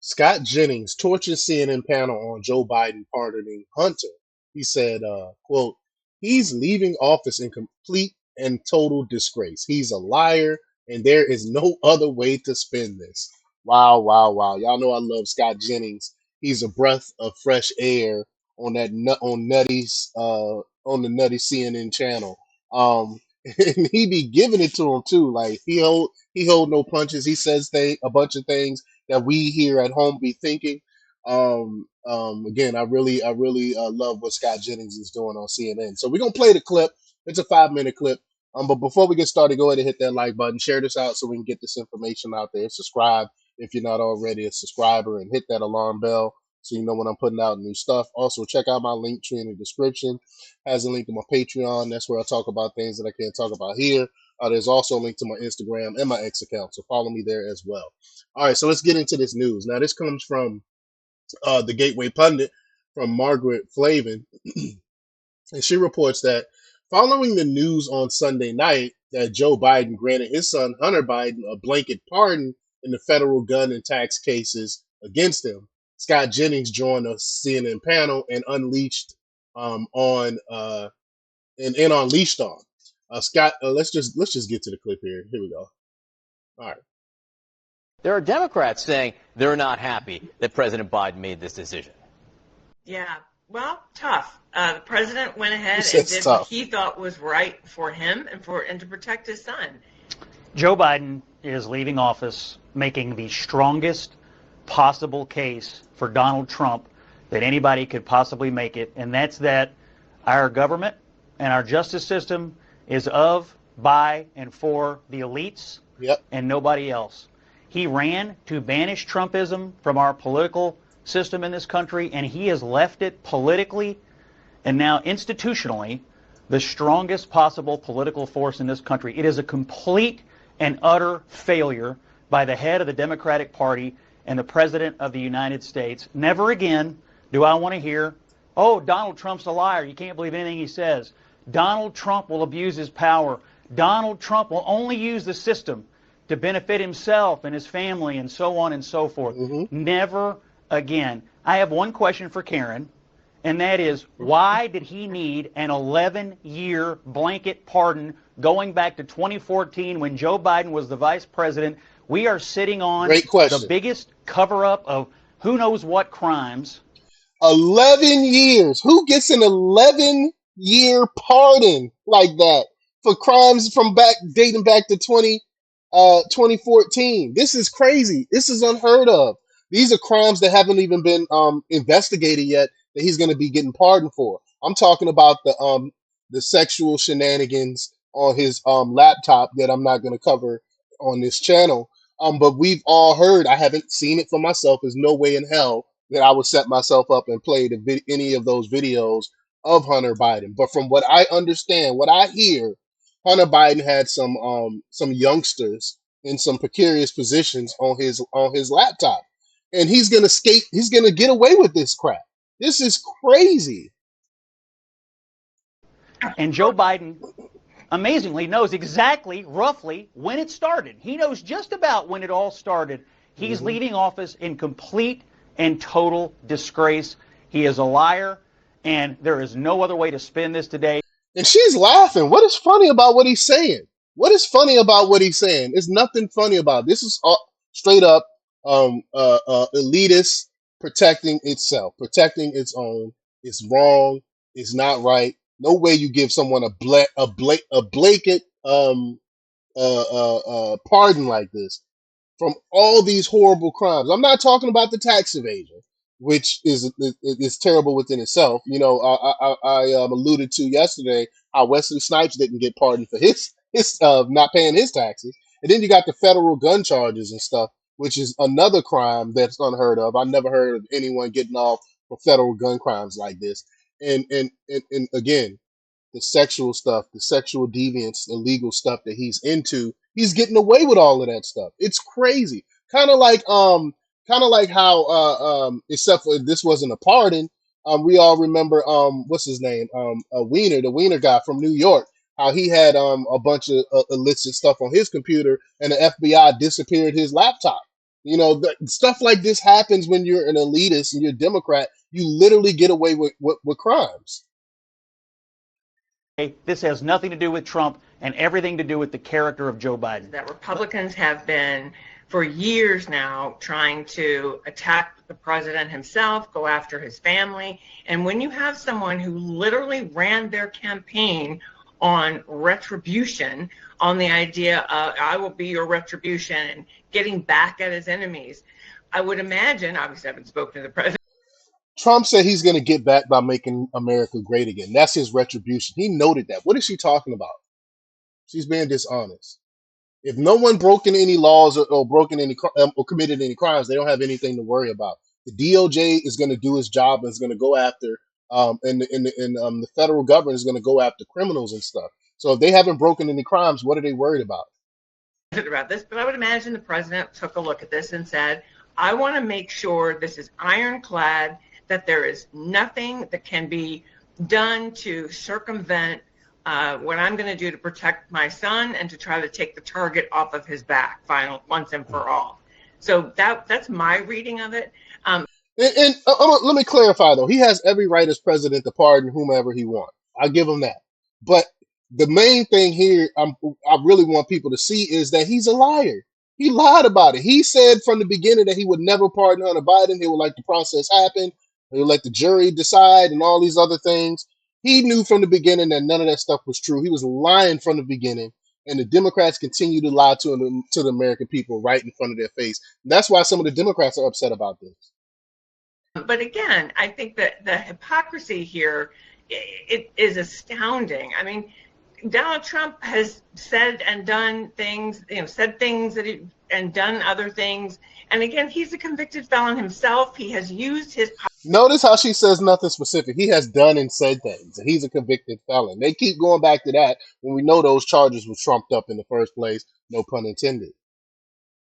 Scott Jennings tortured CNN panel on Joe Biden pardoning Hunter. He said, quote, he's leaving office in complete and total disgrace. He's a liar, and there is no other way to spin this. Wow, wow, wow. Y'all know I love Scott Jennings. He's a breath of fresh air on that on the nutty CNN channel. And he be giving it to him too. Like he hold no punches. He says a bunch of things that we here at home be thinking. Again, I really love what Scott Jennings is doing on CNN. So we're gonna play the clip. It's a 5 minute clip. But before we get started, go ahead and hit that like button, share this out so we can get this information out there. Subscribe if you're not already a subscriber, and hit that alarm bell so you know when I'm putting out new stuff. Also, check out my link tree in the description. Has a link to my Patreon. That's where I talk about things that I can't talk about here. There's also a link to my Instagram and my X account, so follow me there as well. All right, so let's get into this news. Now, this comes from the Gateway Pundit from Margaret Flavin, and she reports that following the news on Sunday night that Joe Biden granted his son Hunter Biden a blanket pardon in the federal gun and tax cases against him, Scott Jennings joined a CNN panel and unleashed on and unleashed on Scott. Let's just get to the clip here. Here we go. All right. There are Democrats saying they're not happy that President Biden made this decision. Yeah, well, tough. The president went ahead He and says did what tough. he thought was right for him and to protect his son. Joe Biden is leaving office making the strongest possible case for Donald Trump that anybody could possibly make it, and that's that our government and our justice system is of, by, and for the elites Yep. and nobody else. He ran to banish Trumpism from our political system in this country, and he has left it politically and now institutionally the strongest possible political force in this country. It is a complete and utter failure by the head of the Democratic Party and the President of the United States. Never again do I want to hear, oh, Donald Trump's a liar. You can't believe anything he says. Donald Trump will abuse his power. Donald Trump will only use the system to benefit himself and his family and so on and so forth. Never again. I have one question for Karen, and that is, why did he need an 11-year blanket pardon going back to 2014 when Joe Biden was the vice president? We are sitting on Great question. the biggest cover-up of who knows what crimes. 11 years. Who gets an 11-year pardon like that for crimes from dating back to 2014? This is crazy. This is unheard of. These are crimes that haven't even been investigated yet that he's going to be getting pardoned for. I'm talking about the sexual shenanigans on his laptop that I'm not going to cover on this channel. But we've all heard. I haven't seen it for myself. There's no way in hell that I would set myself up and play any of those videos of Hunter Biden. But from what I understand, what I hear, Hunter Biden had some youngsters in some precarious positions on his laptop, and he's gonna skate. He's gonna get away with this crap. This is crazy. And Joe Biden amazingly knows exactly, roughly, when it started. He knows just about when it all started. He's leaving office in complete and total disgrace. He is a liar, and there is no other way to spin this today. And she's laughing. What is funny about what he's saying? What is funny about what he's saying? There's nothing funny about it. This is straight up elitist protecting itself, protecting its own. It's wrong. It's not right. No way you give someone a blanket pardon like this from all these horrible crimes. I'm not talking about the tax evasion, which is terrible within itself. You know, I alluded to yesterday how Wesley Snipes didn't get pardoned for his not paying his taxes, and then you got the federal gun charges and stuff, which is another crime that's unheard of. I never heard of anyone getting off for federal gun crimes like this. And again, the sexual stuff, the sexual deviance, illegal stuff that he's into, he's getting away with all of that stuff. It's crazy. Kind of like how except for this wasn't a pardon. We all remember what's his name? Wiener, the Wiener guy from New York, how he had a bunch of illicit stuff on his computer and the FBI disappeared his laptop. You know, stuff like this happens when you're an elitist and you're a Democrat. You literally get away with crimes. This has nothing to do with Trump and everything to do with the character of Joe Biden. That Republicans have been for years now trying to attack the president himself, go after his family. And when you have someone who literally ran their campaign on retribution, on the idea of I will be your retribution and getting back at his enemies, I would imagine, obviously I haven't spoken to the president. Trump said he's going to get back by making America great again. That's his retribution. He noted that. What is she talking about? She's being dishonest. If no one broken any laws or broken any or committed any crimes, they don't have anything to worry about. The DOJ is going to do its job and is going to go after, the federal government is going to go after criminals and stuff. So if they haven't broken any crimes, what are they worried about? About this, but I would imagine the president took a look at this and said, I want to make sure this is ironclad, that there is nothing that can be done to circumvent what I'm going to do to protect my son and to try to take the target off of his back once and for all. So that's my reading of it. Let me clarify, though. He has every right as president to pardon whomever he wants. I give him that. But the main thing here I really want people to see is that he's a liar. He lied about it. He said from the beginning that he would never pardon Hunter Biden. He would let the process happen. He would let the jury decide and all these other things. He knew from the beginning that none of that stuff was true. He was lying from the beginning. And the Democrats continue to lie to the American people right in front of their face. And that's why some of the Democrats are upset about this. But again, I think that the hypocrisy here, it is astounding. I mean, Donald Trump has said and done things, said things and done other things. And again, he's a convicted felon himself. He has used his power. Notice how she says nothing specific. He has done and said things, and he's a convicted felon. They keep going back to that when we know those charges were trumped up in the first place. No pun intended.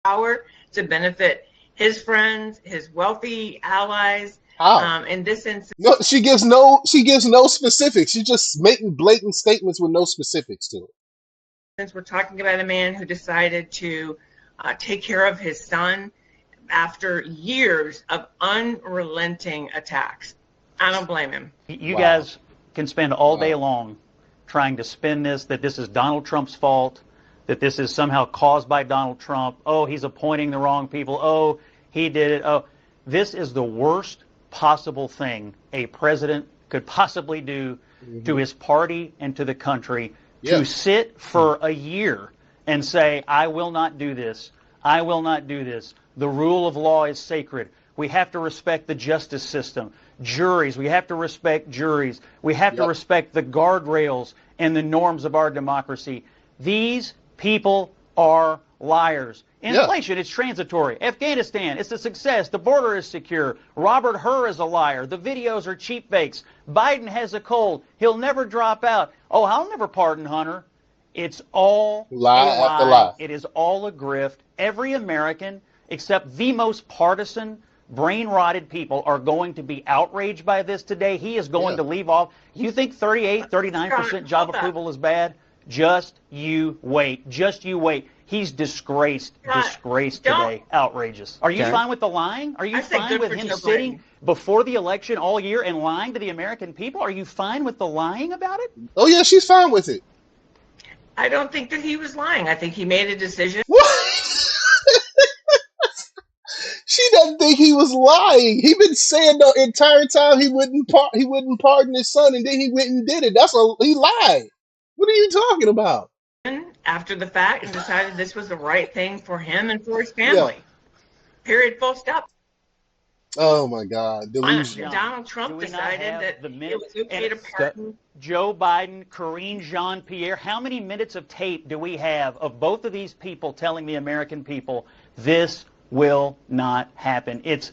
Power to benefit his friends, his wealthy allies. How? In this instance, No, she gives no specifics. She's just making blatant statements with no specifics to it. Since we're talking about a man who decided to take care of his son after years of unrelenting attacks, I don't blame him. You guys can spend all day long trying to spin this, that this is Donald Trump's fault, that this is somehow caused by Donald Trump. Oh, he's appointing the wrong people. Oh, he did it. Oh, this is the worst possible thing a president could possibly do to his party and to the country, to sit for a year and say, I will not do this. I will not do this. The rule of law is sacred. We have to respect the justice system. Juries, we have to respect juries. We have to respect the guardrails and the norms of our democracy. These people are liars. Inflation, it's transitory. Afghanistan, it's a success. The border is secure. Robert Hur is a liar. The videos are cheap fakes. Biden has a cold. He'll never drop out. Oh, I'll never pardon Hunter. It's all lie a after lie. It is all a grift. Every American, except the most partisan, brain-rotted people, are going to be outraged by this today. He is going to leave off. You think 38, 39% job approval is bad? Just you wait. Just you wait. He's disgraced today. Outrageous. Are you fine with the lying? Are you fine with him sitting before the election all year and lying to the American people? Are you fine with the lying about it? Oh, yeah, she's fine with it. I don't think that he was lying. I think he made a decision. What? She doesn't think he was lying. He been saying the entire time he wouldn't pardon his son, and then he went and did it. He lied. What are you talking about? After the fact, and decided this was the right thing for him and for his family. Period. Full stop. Oh my God! Delusion. Donald Trump decided that it was okay to pardon Joe Biden, Karine Jean-Pierre. How many minutes of tape do we have of both of these people telling the American people this will not happen? It's.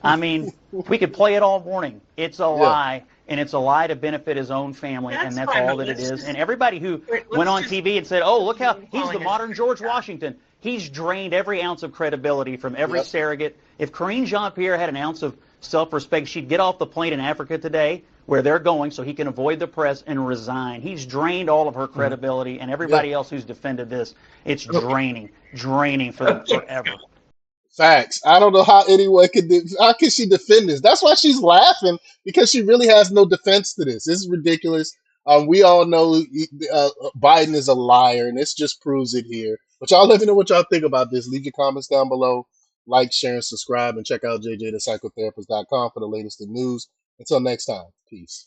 I mean, we could play it all morning. It's a lie. And it's a lie to benefit his own family, and that's all that it is. And everybody who went on TV and said, oh, look how he's the modern George Washington, he's drained every ounce of credibility from every surrogate. If Karine Jean-Pierre had an ounce of self-respect, she'd get off the plane in Africa today, where they're going, so he can avoid the press and resign. He's drained all of her credibility, and everybody else who's defended this, it's draining for them forever. Facts. I don't know how anyone can. How can she defend this? That's why she's laughing, because she really has no defense to this. This is ridiculous. We all know Biden is a liar, and this just proves it here. But y'all let me know what y'all think about this. Leave your comments down below. Like, share, and subscribe, and check out jjthepsychotherapist.com for the latest in news. Until next time, peace.